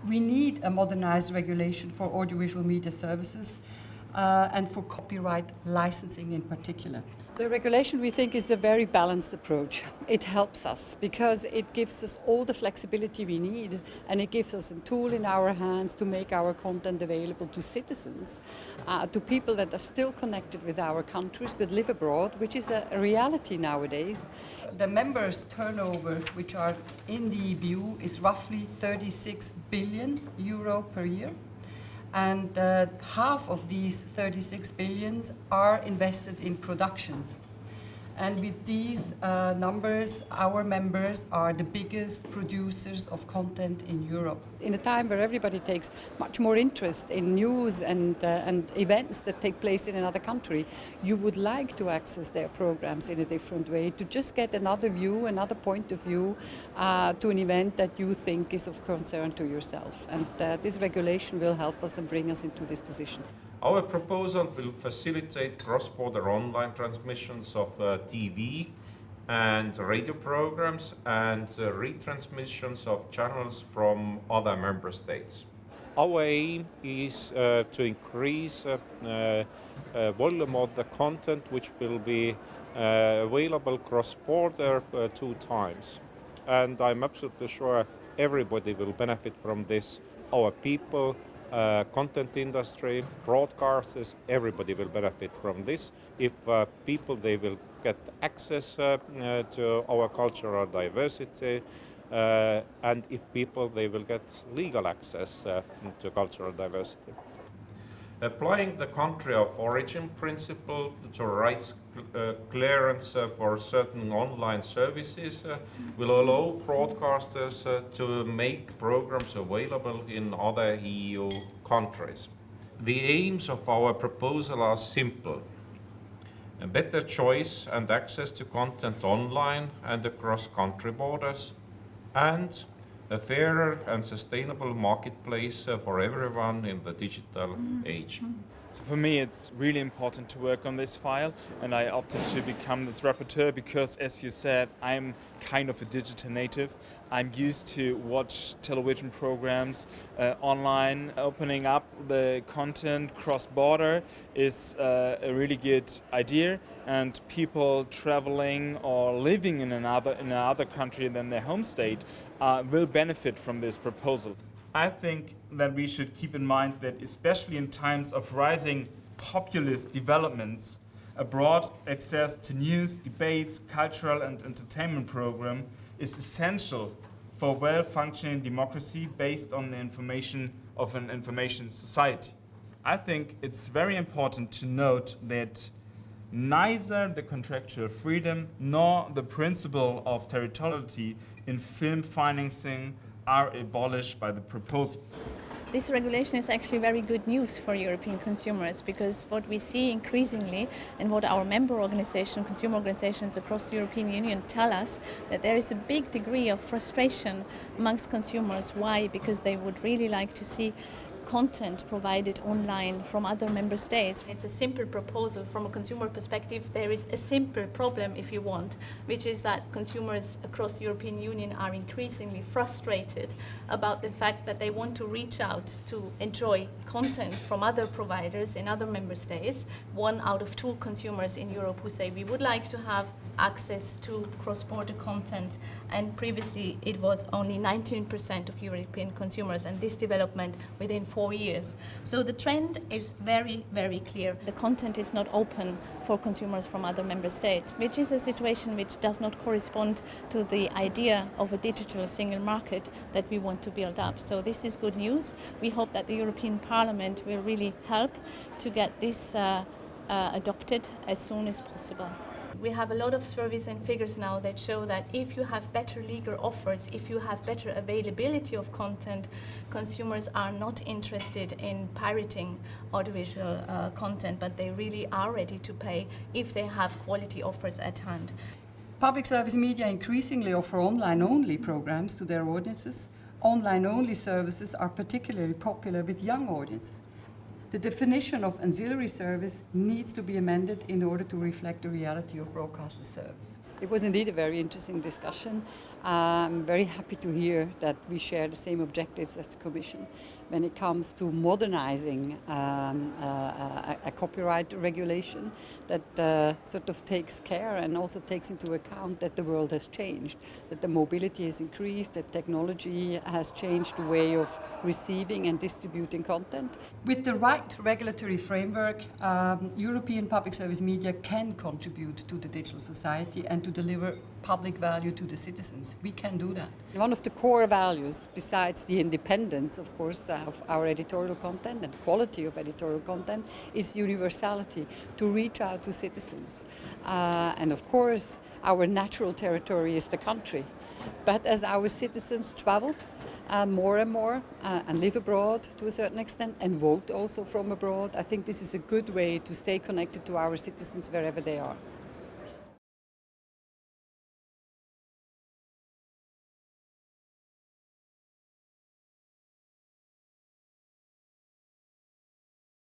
We need a modernized regulation for audiovisual media services and for copyright licensing in particular. The regulation, we think, is a very balanced approach. It helps us because it gives us all the flexibility we need, and it gives us a tool in our hands to make our content available to citizens, to people that are still connected with our countries but live abroad, which is a reality nowadays. The members' turnover, which are in the EBU, is roughly 36 billion euro per year. And half of these 36 billions are invested in productions. And with these numbers, our members are the biggest producers of content in Europe. In a time where everybody takes much more interest in news and events that take place in another country, you would like to access their programs in a different way, to just get another view, another point of view to an event that you think is of concern to yourself. And this regulation will help us and bring us into this position. Our proposal will facilitate cross-border online transmissions of TV and radio programs and retransmissions of channels from other member states. Our aim is to increase volume of the content which will be available cross-border 2 times. And I'm absolutely sure everybody will benefit from this. Our people, content industry, broadcasters, everybody will benefit from this. If people, they will get access to our cultural diversity, and if people, they will get legal access to cultural diversity. Applying the country of origin principle to rights clearance for certain online services will allow broadcasters to make programs available in other EU countries. The aims of our proposal are simple: a better choice and access to content online and across country borders, and a fairer and sustainable marketplace for everyone in the digital age. So for me, it's really important to work on this file, and I opted to become this rapporteur because, as you said, I'm kind of a digital native. I'm used to watch television programs online. Opening up the content cross-border is a really good idea, and people traveling or living in another country than their home state will benefit from this proposal. I think that we should keep in mind that, especially in times of rising populist developments, a broad access to news, debates, cultural and entertainment program is essential for well-functioning democracy based on the information of an information society. I think it's very important to note that neither the contractual freedom nor the principle of territoriality in film financing are abolished by the proposal. This regulation is actually very good news for European consumers, because what we see increasingly and what our member organizations, consumer organizations across the European Union tell us, that there is a big degree of frustration amongst consumers. Why? Because they would really like to see content provided online from other member states. It's a simple proposal. From a consumer perspective, there is a simple problem, if you want, which is that consumers across the European Union are increasingly frustrated about the fact that they want to reach out to enjoy content from other providers in other member states. 1 out of 2 consumers in Europe who say we would like to have access to cross-border content, and previously it was only 19% of European consumers, and this development within 4 years. So the trend is very, very clear. The content is not open for consumers from other member states, which is a situation which does not correspond to the idea of a digital single market that we want to build up. So this is good news. We hope that the European Parliament will really help to get this adopted as soon as possible. We have a lot of surveys and figures now that show that if you have better legal offers, if you have better availability of content, consumers are not interested in pirating audiovisual content, but they really are ready to pay if they have quality offers at hand. Public service media increasingly offer online-only programs to their audiences. Online-only services are particularly popular with young audiences. The definition of ancillary service needs to be amended in order to reflect the reality of broadcaster service. It was indeed a very interesting discussion. I'm very happy to hear that we share the same objectives as the Commission when it comes to modernizing a copyright regulation that sort of takes care and also takes into account that the world has changed, that the mobility has increased, that technology has changed the way of receiving and distributing content. With the right regulatory framework, European public service media can contribute to the digital society and to deliver public value to the citizens. We can do that. One of the core values, besides the independence, of course, of our editorial content and quality of editorial content, is universality, to reach out to citizens. And of course, our natural territory is the country. But as our citizens travel more and more and live abroad to a certain extent and vote also from abroad, I think this is a good way to stay connected to our citizens wherever they are.